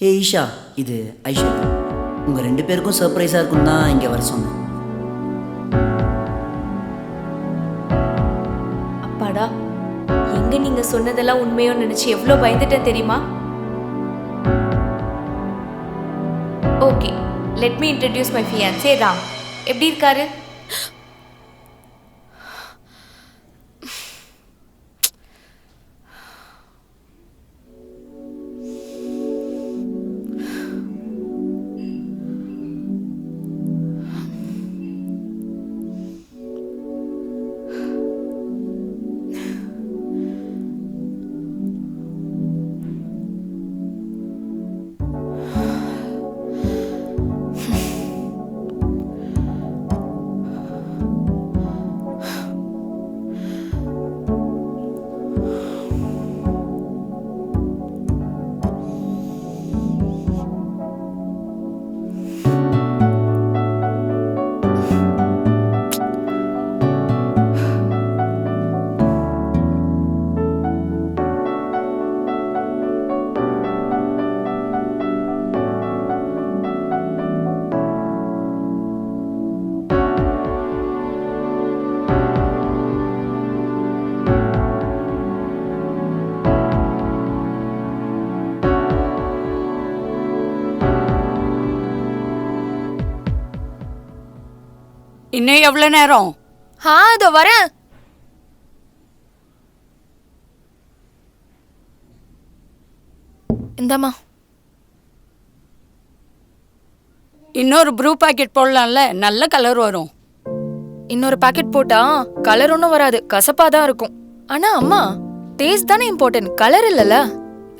ஏ ஈஷா, இது ஐஸ்வர்யா. உங்கள் 2 பேருக்கும் சர்ப்ரைஸாக இருக்கும் தான் இங்கே வர சொன்னேன். அப்பாடா, எங்க நீங்க சொன்னதெல்லாம் உண்மையோ நினைச்சு எவ்வளோ பயந்துட்டேன் தெரியுமா? Okay, let me introduce my fiancée Ram. எப்படி இருக்காரு? இன்னும் எவ்வளவு நேரம்? இதோ வரேன். இந்தாம்மா. இன்னொரு ப்ரூ பாக்கெட் போடலாம்ல, நல்ல கலர் வரும். இன்னொரு பாக்கெட் போட்டா கலர் ஒன்றும் வராது, கசப்பா தான் இருக்கும். ஆனா அம்மா, டேஸ்ட் தானே இம்பார்ட்டன்ட், கலர் இல்லல.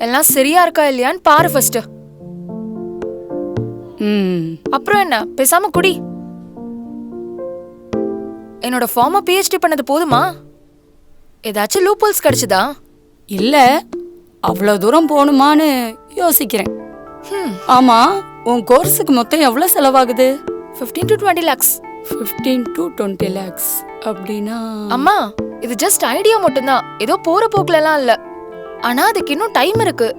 எல்லாம் சரியா இருக்கா இல்லையான்னு பாரு ஃபர்ஸ்ட். அப்புறம் என்ன, பேசாம குடி. என்னோட ஃபார்மை பிஹெச்டி பண்ணது போதுமா? ஏதாச்சும் லூப்போல்ஸ் கிடைச்சதா? இல்ல, அவ்வளவு தூரம் போகணுமான்னு யோசிக்கிறேன். ஆமா, உன் கோர்ஸுக்கு மொத்தம் எவ்வளவு செலவாகுது? 15 to 20 lakhs. 15 to 20 lakhs அப்படின்னா? அம்மா, இது ஜஸ்ட் ஐடியா மட்டும்தான், ஏதோ போற போக்குல எல்லாம் இல்ல. ஆனா அதுக்கு இன்னும் டைம் இருக்கு,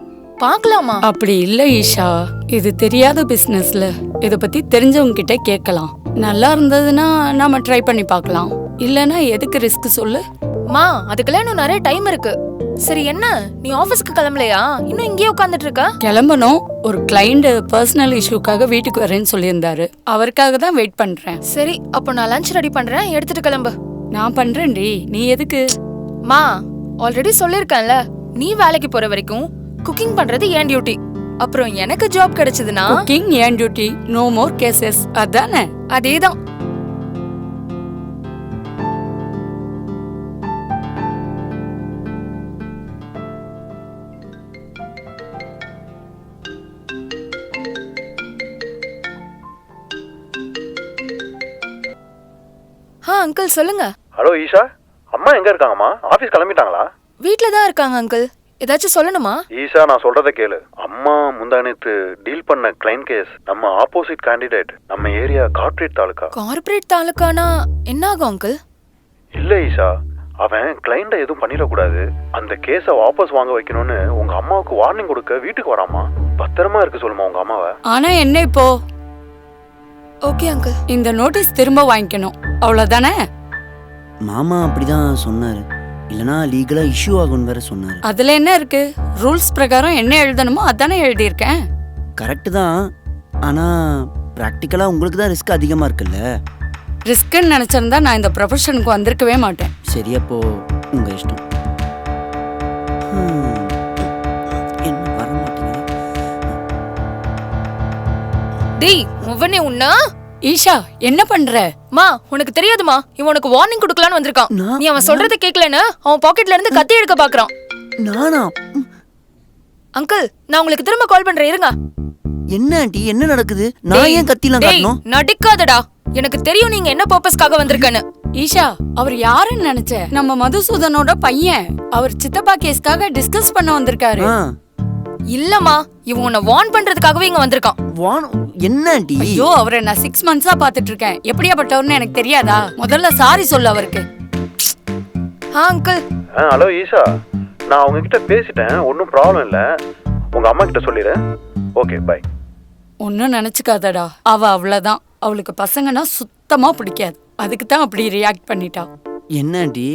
பார்க்கலாமா? அப்படி இல்ல ஈஷா, இது தெரியாத பிசினஸ்ல இத பத்தி தெரிஞ்சவங்க கிட்ட கேட்கலாம். நல்லா இருந்ததுன்னா நாம ட்ரை பண்ணி பார்க்கலாம். இல்லனா எதுக்கு ரிஸ்க் சொல்லு? மா, அதுக்கெல்லாம் இன்னும் நிறைய டைம் இருக்கு. சரி, என்ன நீ ஆபீஸ்க்கு கிளம்பலையா? இன்னும் இங்கேயே உட்கார்ந்துட்டு இருக்க? கிளம்பணும். ஒரு கிளைண்ட் பர்சனல் இஷ்யூக்காக வீட்டுக்கு வரேன்னு சொல்லியிருந்தாரு, அவருக்காக தான் வெயிட் பண்றேன். சரி, அப்போ நான் லஞ்ச் ரெடி பண்றேன், எடுத்துட்டு கிளம்பு. நான் பண்றேன்டி, நீ எதுக்கு? மா, ஆல்ரெடி சொல்லிருக்கேன்ல, நீ வேலைக்கு போற வரைக்கும் குக்கிங் பண்றது என் டியூட்டி. அப்புறம் எனக்கு ஜாப் கிடைச்சதுன்னா குக்கிங் என் டியூட்டி, நோ மோர் கேசஸ், அதானே? அதேதான். அங்கிள் சொல்லுங்க. ஹலோ ஈஷா, அம்மா எங்க இருக்காங்கம்மா? ஆபீஸ் கிளம்பிட்டாங்களா? வீட்ல தான் இருக்காங்க அங்கிள். ஏதாச்சும் சொல்லணுமா? ஈஷா, நான் சொல்றத கேளு. அம்மா முந்தானத்து டீல் பண்ண கிளைண்ட் கேஸ் நம்ம ஆப்போசிட் கேண்டிடேட் நம்ம ஏரியா கார்ப்பரேட் தாலுகா. கார்ப்பரேட் தாலுகானா என்ன ஆகும் அங்கிள்? இல்ல ஈஷா, அவன் கிளைண்ட எதுவும் பண்ணிடக்கூடாது, அந்த கேஸை வாபஸ் வாங்க வைக்கணும்னு உங்க அம்மாவுக்கு வார்னிங் கொடுக்க வீட்டுக்கு வராமா. பத்திரமா இருக்க சொல்லுமா உங்க அம்மாவை. ஆனா என்ன இப்போ? Okay uncle. இந்த நோட்டீஸ் திரும்ப வாங்கிக்கணும், அவ்வளவுதானே? மாமா அப்படிதான் சொன்னார். இல்லைனா லீகலாக இஷ்யூ ஆகும்னு வேற சொன்னார். அதுல என்ன இருக்கு? ரூல்ஸ் பிரகாரம் என்ன எழுதணுமோ அதானே எழுதியிருக்கேன். கரெக்டு தான், ஆனால் ப்ராக்டிக்கலாக உங்களுக்கு தான் ரிஸ்க் அதிகமாக இருக்குல்ல. ரிஸ்க்குன்னு நினைச்சிருந்தா நான் இந்த ப்ரொஃபஷனுக்கு வந்திருக்கவே மாட்டேன். சரி, அப்போ உங்கள் இஷ்டம். என்ன வர மாட்டேங்குது? டேய் முவனே, உன்னா ஈஷா என்ன பண்ற? மா, உனக்கு தெரியாதுமா, இவன் உனக்கு வார்னிங் கொடுக்கலான்னு வந்திருக்கான். நீ அவன் சொல்றத கேட்கலன்னு அவன் பாக்கெட்ல இருந்து கத்தி எடுக்க பாக்குறான். நானா? அங்கிள், நான் உங்களுக்கு திரும்ப கால் பண்றேன், இருங்க. என்ன ஆண்டி, என்ன நடக்குது? நான் ஏன் கத்திலாம் காட்டணும்? நடிக்காதடா, எனக்கு தெரியும் நீங்க என்ன பர்பஸ்க்காக வந்திருக்கன்னு. ஈஷா, அவர் யாருன்னு நினைச்ச? நம்ம மதுசூதனோட பையன். அவர் சித்தப்பா கேஸ்க்காக டிஸ்கஸ் பண்ண வந்திருக்காரு. இல்லம்மா, இவன் உன்னை வார்ன் பண்றதுக்காகவே இங்க வந்திருக்கான். என்ன ஆண்டி? ஐயோ, அவரை நான் 6 months பாத்துட்டு இருக்கேன். எப்படியாப்பட்டவர்னு எனக்கு தெரியாதா? முதல்ல சாரி சொல்லு அவருக்கு. அங்கிள். ஹலோ ஈஷா, நான் அவங்க கிட்ட பேசிட்டேன், ஒன்றும் ப்ராப்ளம் இல்லை. உங்க அம்மா கிட்ட சொல்லிடு, ஓகே பை. ஒன்னும் நினைச்சுக்காதடா, அவ அவ்வளவுதான். அவளுக்கு பசங்கன்னா சுத்தமா பிடிக்காது, அதுக்கு தான் அப்படி ரியாக்ட் பண்ணிட்டா. என்ன ஆண்டி,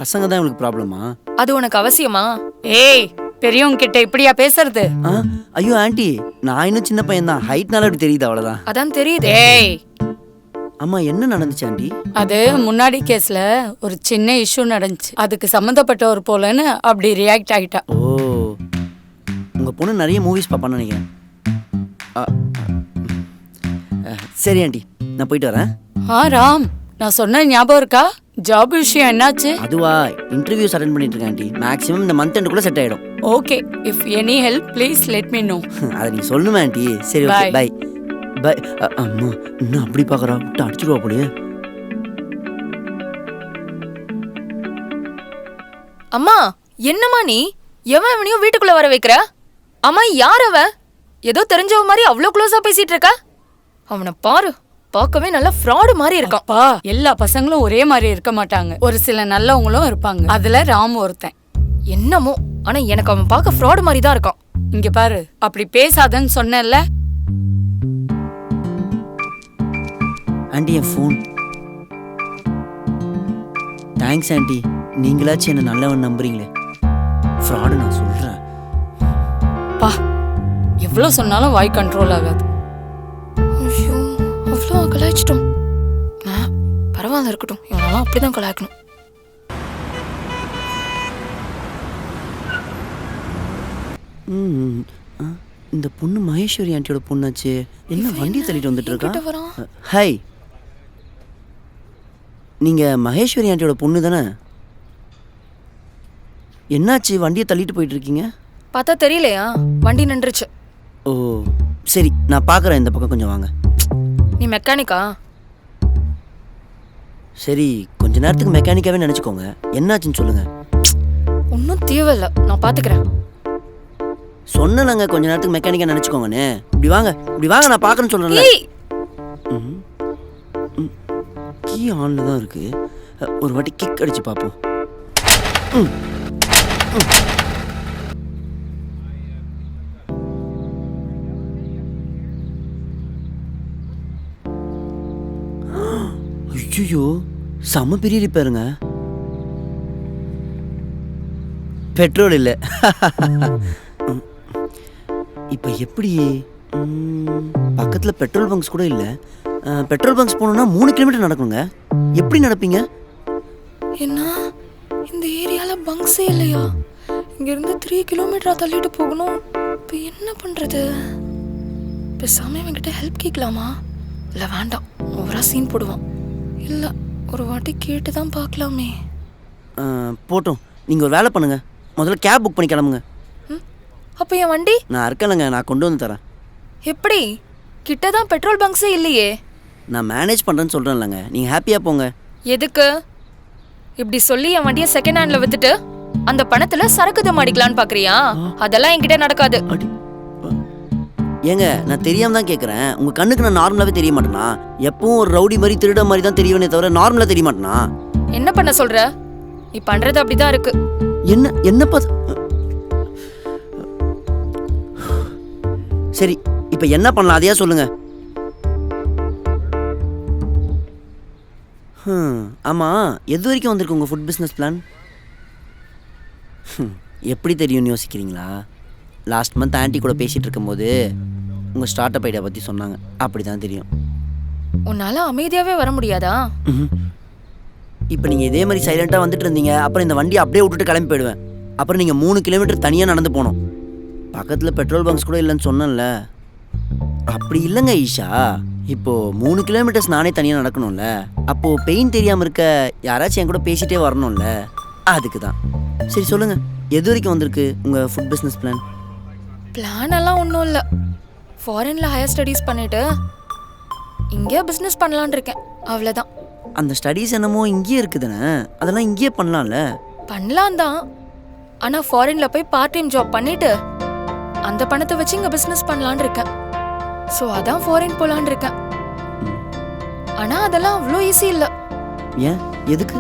பசங்க தான் உங்களுக்கு ப்ராப்ளமா? அது உனக்கு அவசியமா? ஏய், பெரியவங்க கிட்ட இப்படியா பேசுறது? ஆ ஐயோ ஆண்டி, நான் இன்னும் சின்ன பையன் தான், ஹைட்னால அப்படி தெரியுது அவ்வளோதான். அதான் தெரியுது. ஏய், அம்மா என்ன நடந்துச்சு ஆண்டி? அது முன்னாடி கேஸ்ல ஒரு சின்ன இஷ்யூ நடந்துச்சு, அதுக்கு சம்மந்தப்பட்டவர் போலன்னு அப்படி ரியாக்ட் ஆகிட்டா. ஓ, உங்கள் பொண்ணு நிறைய மூவிஸ் பார்ப்பான்னு நினைக்கிறேன். ஆ, சரி ஆண்டி, நான் போயிட்டு வரேன். ராம், நான் சொன்ன ஞாபகம் இருக்கா? ஜாப் விஷயம் என்னாச்சு? அதுவா, இன்டர்வியூஸ் அட்டென்ட் பண்ணிட்டு இருக்கேன் ஆண்டி. மேக்ஸிமம் இந்த மந்த் எண்டுக்குள்ள செட் ஆயிடும். Okay, if any help please let me know. அதை நீ சொல்லணுமே ஆண்டி. சரி ஓகே, பை பை. அம்மா இன்னும் அப்படி பார்க்குறா, விட்டு அடிச்சிடுவா போலயே. அம்மா, என்னம்மா நீ எவன் எவனையும் வீட்டுக்குள்ள வர வைக்கிற? அம்மா, யார் அவன்? ஏதோ தெரிஞ்சவ மாதிரி அவ்வளோ க்ளோஸா பேசிட்டு இருக்க. அவனை பாரு, பார்க்கவே நல்ல ஃப்ராடு மாதிரி இருக்கான். அப்பா, எல்லா பசங்களும் ஒரே மாதிரி இருக்க மாட்டாங்க, ஒரு சில நல்லவங்களும் இருப்பாங்க. அதுல ராம் ஒருத்தன். என்னமோ, ஆனா எனக்கு அவன் பார்க்க ஃப்ராடு மாதிரி தான் இருக்கான். இங்க பாரு, அப்படி பேசாதன்னு சொன்னேன்ல. ஆண்டி என் ஃபோன். தேங்க்ஸ் ஆண்டி, நீங்களாச்சும் என்ன நல்லவன் நம்புறீங்களே. ஃப்ராடு நான் சொல்கிறேன். பா, எவ்வளவு சொன்னாலும் வாய் கண்ட்ரோல் ஆகாது. ஐயோ, அவ்வளோ கலாய்ச்சிட்டோம். பரவாயில்ல, இருக்கட்டும். இவனெல்லாம் அப்படிதான் கலாய்க்கணும். இந்த பொண்ணு மகேஸ்வரி ஆண்டியோட பொண்ணாச்சு. என்ன வண்டியை தள்ளிட்டு வந்துட்டு என்கிட்ட இருக்கா? வரான். ஹாய், நீங்க மகேஸ்வரி ஆண்டியோட பொண்ணு தானே? என்னாச்சு, வண்டியை தள்ளிட்டு போயிட்டு இருக்கீங்க? பார்த்தா தெரியலையா? வண்டி நின்றுச்சு. ஓ சரி, நான் பார்க்குறேன். இந்த பக்கம் கொஞ்சம் வாங்க. நீ மெக்கானிக்கா? சரி, கொஞ்ச நேரத்துக்கு மெக்கானிக்காவே நினச்சிக்கோங்க. என்னாச்சுன்னு சொல்லுங்க. ஒன்றும் தேவையில்ல, நான் பார்த்துக்கிறேன். சொன்னலங்க, கொஞ்ச நேரத்துக்கு மெக்கானிக்கா நினச்சிக்கோங்கன்னு. இப்படி வாங்க, இப்படி வாங்க, நான் பார்க்குறேன்னு சொல்கிறேன்ல. கீ ஆனில் தான் இருக்கு. ஒரு வாட்டி கிக் அடிச்சு பார்ப்போம். ஐயோ, செம பெரிய ரிப்பேருங்க. பெட்ரோல் இல்லை. இப்போ எப்படி? பக்கத்தில் பெட்ரோல் பங்க்ஸ் கூட இல்லை. பெட்ரோல் பங்க்ஸ் போகணுன்னா 3 கிலோமீட்டர் நடக்குங்க. எப்படி நடப்பீங்க? என்ன, இந்த ஏரியாவில் பங்க்ஸே இல்லையா? இங்கேருந்து 3 கிலோமீட்டரா தள்ளிட்டு போகணும். இப்போ என்ன பண்ணுறது? பேசாம இவன்கிட்ட ஹெல்ப் கேட்கலாமா? இல்லை வேண்டாம், ஓவரா சீன் போடுவான். இல்லை, ஒரு வாட்டி கேட்டு தான் பார்க்கலாமே. போட்டோம், நீங்கள் ஒரு வேலை பண்ணுங்கள், முதல்ல கேப் புக் பண்ணி கிளம்புங்க. அப்போ என் வண்டி? நான் இருக்கலைங்க, நான் கொண்டு வந்து தரேன். எப்படி? கிட்ட தான் பெட்ரோல் பங்க்ஸே இல்லையே. நான் மேனேஜ் பண்ணுறேன்னு சொல்கிறேன் இல்லைங்க, நீங்கள் ஹாப்பியாக போங்க. எதுக்கு இப்படி சொல்லி என் வண்டியை செகண்ட் ஹேண்ட்ல வித்துட்டு அந்த பணத்துல சரக்கு தம் அடிக்கலான்னு பாக்குறியா? அதெல்லாம் என்கிட்ட நடக்காது. ஏங்க, நான் தெரியாம தான் கேட்குறேன். உங்கள் கண்ணுக்கு நான் நார்மலாகவே தெரிய மாட்டேனா? எப்பவும் ஒரு ரவுடி மாதிரி திருட மாதிரி தான் தெரியுவனே தவிர நார்மலாக தெரிய மாட்டேனா? என்ன பண்ண சொல்ற? நீ பண்றது அப்படிதான் இருக்கு. என்ன பார்த்து? சரி, இப்போ என்ன பண்ணலாம் அதையா சொல்லுங்க. ஆமாம், எது வரைக்கும் வந்திருக்கு உங்கள் ஃபுட் பிஸ்னஸ் பிளான்? எப்படி தெரியும்னு யோசிக்கிறீங்களா? லாஸ்ட் மந்த் ஆண்டி கூட பேசிகிட்டு இருக்கும்போது உங்கள் ஸ்டார்ட் அப் ஐடியா பற்றி சொன்னாங்க. அப்படி தான் தெரியும். உன்னால அமைதியாவே வர முடியாதா? இப்போ நீங்கள் இதே மாதிரி சைலண்ட்டாக வந்துட்டு இருந்தீங்க, அப்புறம் இந்த வண்டியை அப்படியே விட்டுட்டு கிளம்பி போயிடுவேன். அப்புறம் நீங்கள் 3 கிலோமீட்டர் தனியாக நடந்து போகணும். பக்கத்தில் பெட்ரோல் பங்க்ஸ் கூட இல்லைன்னு சொன்னேன்ல. அப்படி இல்லைங்க ஈஷா, இப்போது 3 கிலோமீட்டர்ஸ் நானே தனியாக நடக்கணும்ல. அப்போது பெயின் தெரியாமல் இருக்க யாராச்சும் என் கூட பேசிகிட்டே வரணும்ல, அதுக்கு தான். சரி சொல்லுங்கள், எது வரைக்கும் வந்திருக்கு உங்கள் ஃபுட் பிஸ்னஸ் பிளான்? பிளான் எல்லாம் ஒன்றும் இல்லை. ஃபாரின்ல ஹையர் ஸ்டடீஸ் பண்ணிட்டு இங்கே பிஸ்னஸ் பண்ணலான்னு இருக்கேன், அவ்வளோதான். அந்த ஸ்டடீஸ் என்னமோ இங்கேயே இருக்குதுன்னு, அதெல்லாம் இங்கேயே பண்ணலாம்ல. பண்ணலாம் தான், ஆனால் ஃபாரின்ல போய் பார்ட் டைம் ஜாப் பண்ணிட்டு அந்த பணத்தை வச்சு இங்கே பிஸ்னஸ் பண்ணலான்னு இருக்கேன். ஸோ அதான் ஃபாரின் போகலான்னு இருக்கேன். ஆனால் அதெல்லாம் அவ்வளோ ஈஸி இல்லை. ஏன், எதுக்கு?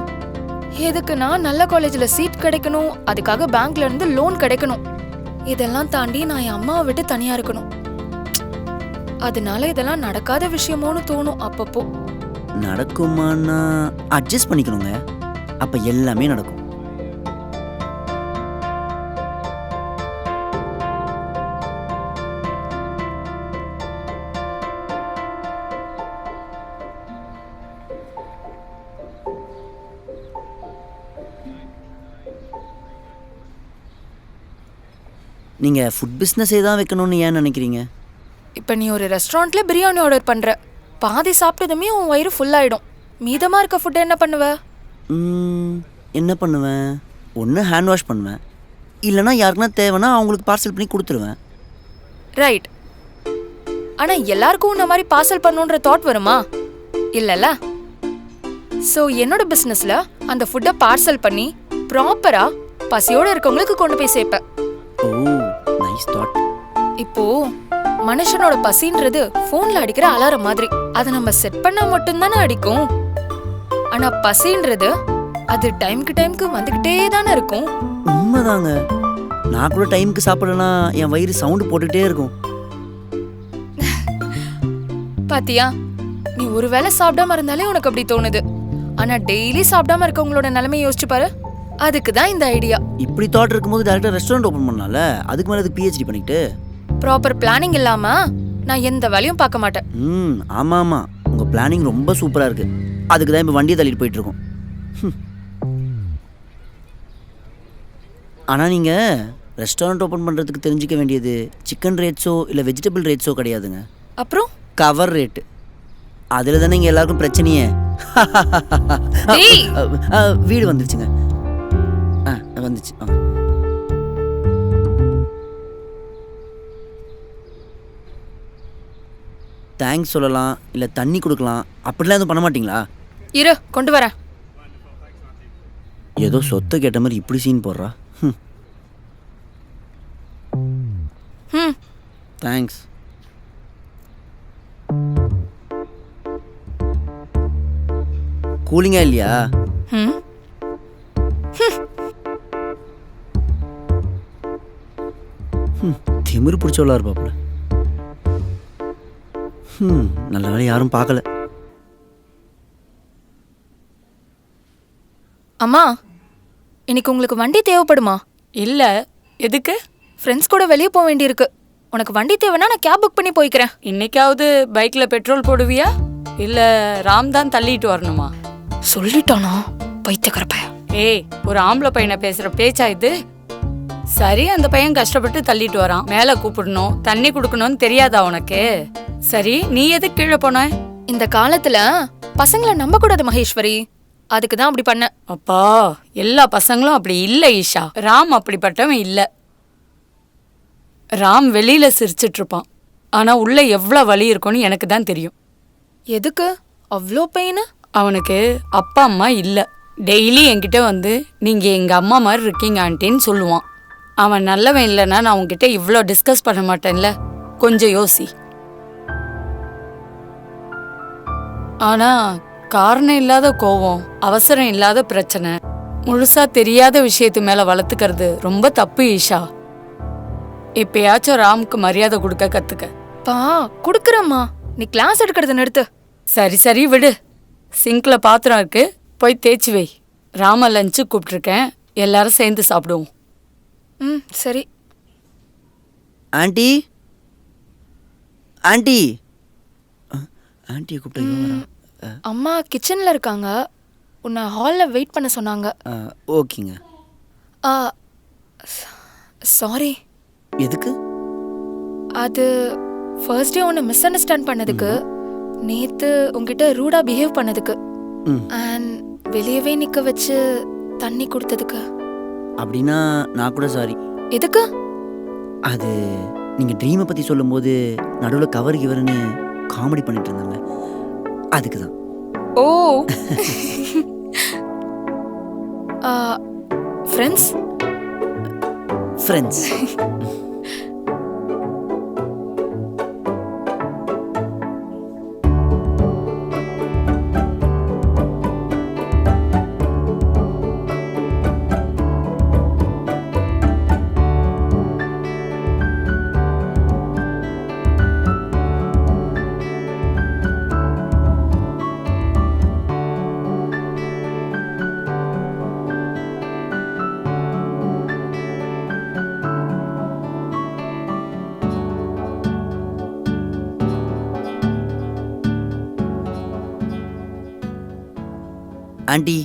எதுக்குன்னா நல்ல காலேஜில் சீட் கிடைக்கணும், அதுக்காக பேங்க்ல இருந்து லோன் கிடைக்கணும். இதெல்லாம் தாண்டி நான் என் அம்மாவை விட்டு தனியாக இருக்கணும். அதனால இதெல்லாம் நடக்காத விஷயமோன்னு தோணும் அப்பப்போ. நடக்குமான்னா அட்ஜஸ்ட் பண்ணிக்கணுங்க, அப்ப எல்லாமே நடக்கும். நீங்க ஃபுட் பிஸ்னஸே தான் வைக்கணும்னு ஏன் நினைக்கிறீங்க? இப்போ நீ ஒரு ரெஸ்டாரண்ட்ல பிரியாணி ஆர்டர் பண்ற, பாதி சாப்பிட்டதுமே உன் வயிறு ஃபுல் ஆயிடும். மீதமா இருக்க ஃபுட் என்ன பண்ணுவ? என்ன பண்ணுவேன்? ஒன்று ஹேண்ட் வாஷ் பண்ணுவேன், இல்லைனா யாருக்குன்னா தேவைன்னா அவங்களுக்கு பார்சல் பண்ணி கொடுத்துருவேன். ரைட். ஆனா எல்லாருக்கும் இந்த மாதிரி பார்சல் பண்ணுன்ற தாட் வருமா? இல்லைல்ல. ஸோ என்னோட பிஸ்னஸ்ல அந்த ஃபுட்டை பார்சல் பண்ணி ப்ராப்பரா பசியோட இருக்கவங்களுக்கு கொண்டு போய் சேர்ப்பேன். ஓ, நைஸ் தாட். இப்போ மனுஷனோட பசின்றது ஃபோன்ல அடிக்கிற அலாரம் மாதிரி. அதை நம்ம செட் பண்ணா மட்டும்தானே அடிக்கும். ஆனா பசின்றது அது டைம்க்கு வந்துகிட்டே தானே இருக்கும். உண்மைதாங்க. நான் கூட டைமுக்கு சாப்பிடலனா என் வயிறு சவுண்டு போட்டுக்கிட்டே இருக்கும். பாத்தியா, நீ ஒரு வேளை சாப்பிடாம இருந்தாலே உனக்கு அப்படி தோணுது. ஆனா டெய்லி சாப்பிடாம இருக்கவங்களோட நிலைமை யோசிச்சு பாரு. அதுக்கு தான் இந்த ஐடியா. இப்படி தாட் இருக்கும்போது டேரக்டா ரெஸ்டாரண்ட் ஓபன் பண்ணலாம்ல. அதுக்கு மேல அதுக்கு பிஹெச்டி பண்ணிட்டு ப்ராப்பர் பிளானிங் இல்லாம நான் எந்த வேலையும் பார்க்க மாட்டேன். ஆமா ஆமா, உங்க பிளானிங் ரொம்ப சூப்பரா இருக்கு. அதுக்கு தான் இப்போ வண்டியை தள்ளிட்டு போயிட்டு இருக்கோம். ஆனா நீங்க ரெஸ்டாரண்ட் ஓபன் பண்றதுக்கு தெரிஞ்சுக்க வேண்டியது சிக்கன் ரேட்ஸோ இல்ல வெஜிடபிள் ரேட்ஸோ கிடையாதுங்க. அப்புறம் கவர் ரேட்டு. அதுல தானே இங்க எல்லாருக்கும் பிரச்சனையே. வீடு வந்துருச்சுங்க. வந்துச்சு. தேங்க்ஸ் சொல்லலாம், இல்லை தண்ணி கொடுக்கலாம், அப்படிலாம் எதுவும் பண்ண மாட்டீங்களா? இரு, கொண்டு வரேன். ஏதோ சொத்தை கேட்ட மாதிரி இப்படி சீன் போடுறா. தேங்க்ஸ். கூலிங்கா இல்லையா? திமிரு பிடிச்சவளா இருப்பாப்புல. நல்ல வேலை யாரும் பார்க்கல. அம்மா, இன்னைக்கு உங்களுக்கு வண்டி தேவைப்படுமா? இல்ல, எதுக்கு? ஃப்ரெண்ட்ஸ் கூட வெளியே போக வேண்டியிருக்கு. உனக்கு வண்டி தேவைன்னா நான் கேப் புக் பண்ணி போய்க்கிறேன். இன்னைக்காவது பைக்ல பெட்ரோல் போடுவியா இல்ல ராம் தான் தள்ளிட்டு வரணுமா? சொல்லிட்டானா பைத்தியக்காரப்ப. ஏய், ஒரு ஆம்பளை பையனை பேசுற பேச்சா இது? சரி, அந்த பையன் கஷ்டப்பட்டு தள்ளிட்டு வரான், மேல கூப்பிடணும், தண்ணி குடுக்கணும்னு தெரியாதா உனக்கு? சரி, நீ எதுக்கு கீழே போன? இந்த காலத்துல பசங்களை நம்ப கூடாது மகேஸ்வரி. அதுக்கு தான் அப்படி பண்ண. அப்பா, எல்லா பசங்களும் அப்படி இல்ல ஈஷா. ராம் அப்படிப்பட்டவன் இல்ல. ராம் வெளியில சிரிச்சிட்டு இருப்பான், ஆனா உள்ள எவ்வளவு வலி இருக்கும்னு எனக்கு தான் தெரியும். எதுக்கு அவ்வளோ பெயின்? அவனுக்கு அப்பா அம்மா இல்ல. டெய்லி என்கிட்ட வந்து நீங்க எங்க அம்மா மாதிரி இருக்கீங்க ஆண்டின்னு சொல்லுவான். அவன் நல்லவன் இல்லைன்னா நான் உன்கிட்ட இவ்வளோ டிஸ்கஸ் பண்ண மாட்டேன்ல. கொஞ்சம் யோசி. ஆனா காரணம் இல்லாத கோவம், அவசரம் இல்லாத பிரச்சனை, முழுசா தெரியாத விஷயத்து மேல வளர்த்துக்கிறது ரொம்ப தப்பு ஈஷா. இப்பயாச்சும் ராமுக்கு மரியாதை கொடுக்க கத்துக்க. பா, குடுக்குறம்மா. நீ கிளாஸ் எடுக்கிறத நிறுத்து. சரி சரி விடு. சிங்க்ல பாத்திரம் இருக்கு, போய் தேய்ச்சி வை. ராம லஞ்சு கூப்பிட்டுருக்கேன், எல்லாரும் சேர்ந்து சாப்பிடுவோம். சரி. Aunty, aunty. ஆண்டியை கூப்பிட்டு அம்மா கிச்சன்ல இருக்காங்க. உன்னை ஹால்ல வெயிட் பண்ண சொன்னாங்க. ஓகேங்க. சாரி. எதுக்கு? அது ஃபர்ஸ்ட் டே உன்னை மிஸ் அண்டர்ஸ்டாண்ட் பண்ணதுக்கு, நேத்து உங்ககிட்ட ரூடா பிஹேவ் பண்ணதுக்கு, அண்ட் வெளியவே நிக்க வச்சு தண்ணி கொடுத்ததுக்கு. அப்படின்னா நான் கூட சாரி. எதுக்கு? அது நீங்க ட்ரீமை பத்தி சொல்லும்போது நடுவில் கவர் கிவர்னு காமெடி பண்ணிட்டு இருந்தாங்க, அதுக்கு தான். ஓ. Friends friends. ஆண்டி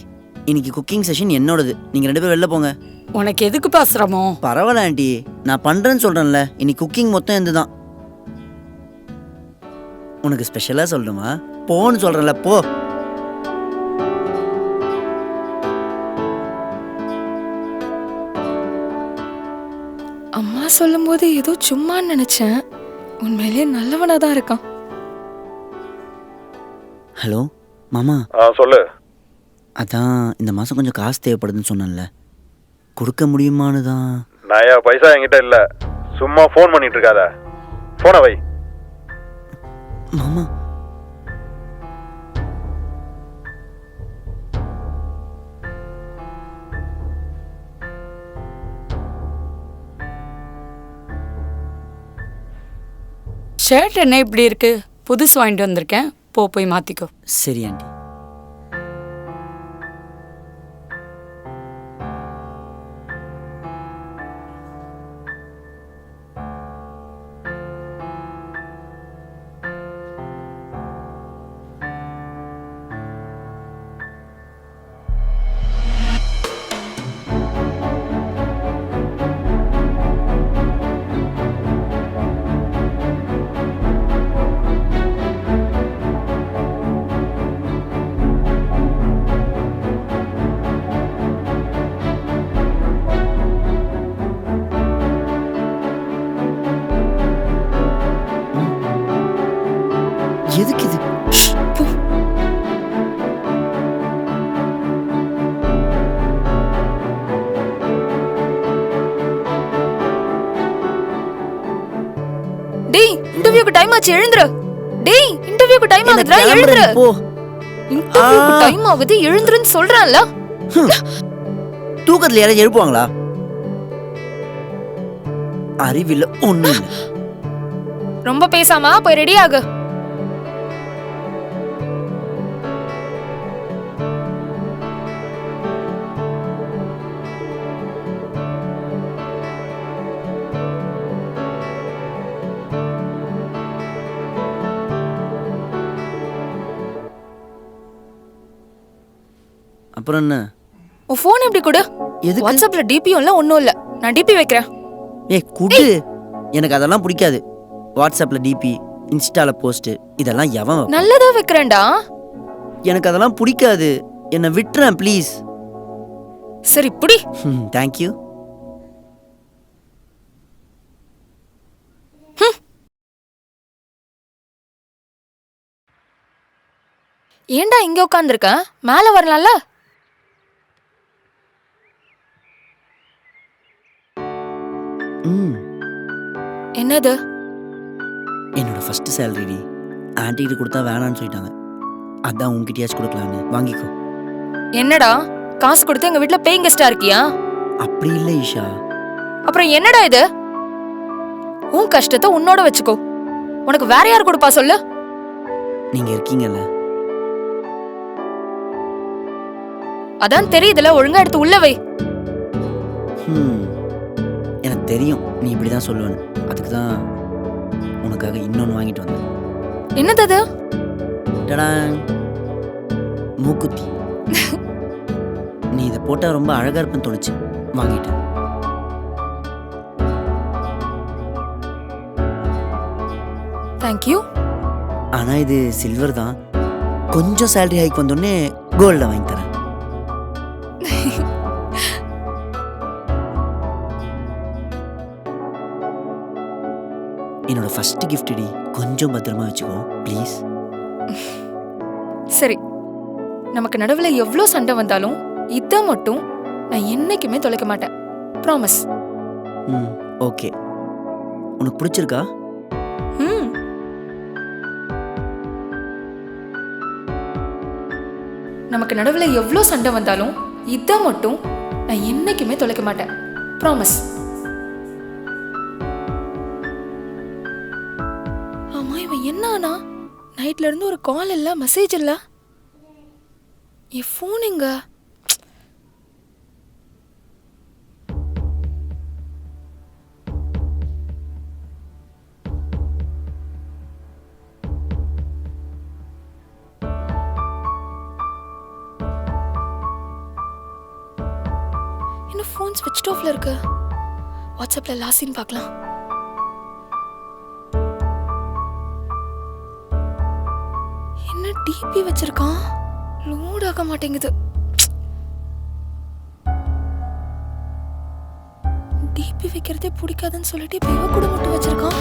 இன்னைக்கு குக்கிங் செஷன் என்னோடது. நீங்கள் 2 பேரும் வெளில போங்க. உனக்கு எதுக்குப்பா சிரமம்? பரவாயில்ல ஆண்டி, நான் பண்ணுறேன்னு சொல்கிறேன்ல. இன்னைக்கு குக்கிங் மொத்தம் எந்த தான். உனக்கு ஸ்பெஷலாக சொல்லணுமா? போன்னு சொல்கிறேன்ல, போ. அம்மா சொல்லும்போது ஏதோ சும்மான்னு நினைச்சேன். உண்மையிலேயே நல்லவனா தான் இருக்கான். ஹலோ மாமா. சொல்லு. அதான் இந்த மாதம் கொஞ்சம் காசு தேவைப்படுதுன்னு சொன்னேன்ல, கொடுக்க முடியுமான்னு தான். நயா பைசா என்கிட்ட இல்ல. சும்மா ஃபோன் பண்ணிட்டு இருக்காத. போனை வை. மாமா ஷர்ட் என்ன இப்படி இருக்கு? புதுசு வாங்கிட்டு வந்திருக்கேன், போய் மாத்திக்கோ. சரி ஆண்டி. எதுக்கு இது? போ. டேய், இன்டர்வியூக்கு டைம் ஆச்சு, எழுந்துரு. டேய், இன்டர்வியூக்கு டைம் ஆகுதுடா, எழுந்துரு. போ. இன்டர்வியூக்கு டைம் ஆகுது, எழுந்துருன்னு சொல்றேன்ல. தூக்கத்துல யாராவது எழுப்புவாங்களா? அறிவில்ல ஒண்ணும் இல்ல. ரொம்ப பேசாம போய் ரெடி ஆகு. அப்புறம் என்ன? உன் போன் எப்படி கொடு? எதுக்கு? வாட்ஸ்அப்ல டிபியும் இல்ல, ஒண்ணும் இல்ல. நான் டிபி வைக்கிறேன். ஏய் குடு. எனக்கு அதெல்லாம் பிடிக்காது. வாட்ஸ்அப்ல டிபி, இன்ஸ்டால போஸ்ட், இதெல்லாம் எவன் வைப்பான்? நல்லதா வைக்கிறேன்டா. எனக்கு அதெல்லாம் பிடிக்காது. என்னை விட்டுறேன் ப்ளீஸ். சரி புடி. தேங்க்யூ. ஏன்டா இங்க உட்கார்ந்திருக்க? மேல வரலாம்ல. ம் என்னது? என்னோட ஃபர்ஸ்ட் சேலரி ஆன்ட்டிகிட்ட கொடுத்தா வேணான்னு சொல்லிட்டாங்க. அதான் உங்ககிட்டயாச்சும் கொடுக்கலான்னு. வாங்கிக்கோ. என்னடா காசு கொடுத்து எங்க வீட்ல பேயிங் கெஸ்டா இருக்கியா? அப்படி இல்லை ஈஷா. அப்புறம் என்னடா இது? உன் கஷ்டத்தை உன்னோட வச்சுக்கோ. உனக்கு வேற யார் கொடுப்பா சொல்லு? நீங்க இருக்கீங்கல்ல. அதான் தெரியுதுல, ஒழுங்கா எடுத்து உள்ள வை. எனக்கு தெரியும் நீ இப்படிதான் சொல்லுவேன்னு. அதுக்கு தான் உனக்காக இன்னொன்று வாங்கிட்டு வந்தேன். என்னது அது? டடாங், மூக்குத்தி. நீ இதை போட்டா ரொம்ப அழகா இருப்பேன்னு தோணுச்சு, வாங்கிட்டேன். தேங்க்யூ. ஆனா இது சில்வர் தான். கொஞ்சம் சேலரி ஹைக் வந்தோடனே கோல்ட வாங்கி தரேன். என்னோட ஃபர்ஸ்ட் கிஃப்ட் டி. கொஞ்சம் பத்திரமா வச்சுக்கோ ப்ளீஸ். சரி, நமக்கு நடுவுல எவ்ளோ சண்டை வந்தாலும் இத மட்டும் நான் என்னைக்குமே தொலைக்க மாட்டேன். ப்ராமிஸ். ஓகே. உனக்கு பிடிச்சிருக்கா? நமக்கு நடுவுல எவ்ளோ சண்டை வந்தாலும் இத மட்டும் நான் என்னைக்குமே தொலைக்க மாட்டேன். ப்ராமிஸ். ஆமா, இவன் என்ன ஆனா? நைட்ல இருந்து ஒரு கால் இல்ல, மெசேஜ் இல்ல. என் ஃபோன் எங்க? ஃபோன் ஸ்விட்ச் ஆஃப்ல இருக்கு. வாட்ஸ்அப்ல லாஸ்ட் சீன் பார்க்கலாம். என்ன டிபி வச்சிருக்கான்? லோட் ஆக மாட்டேங்குது. டிபி வைக்கிறதே பிடிக்காதுன்னு சொல்லிட்டு இப்போ இவ கூட மட்டும் வச்சிருக்கான்.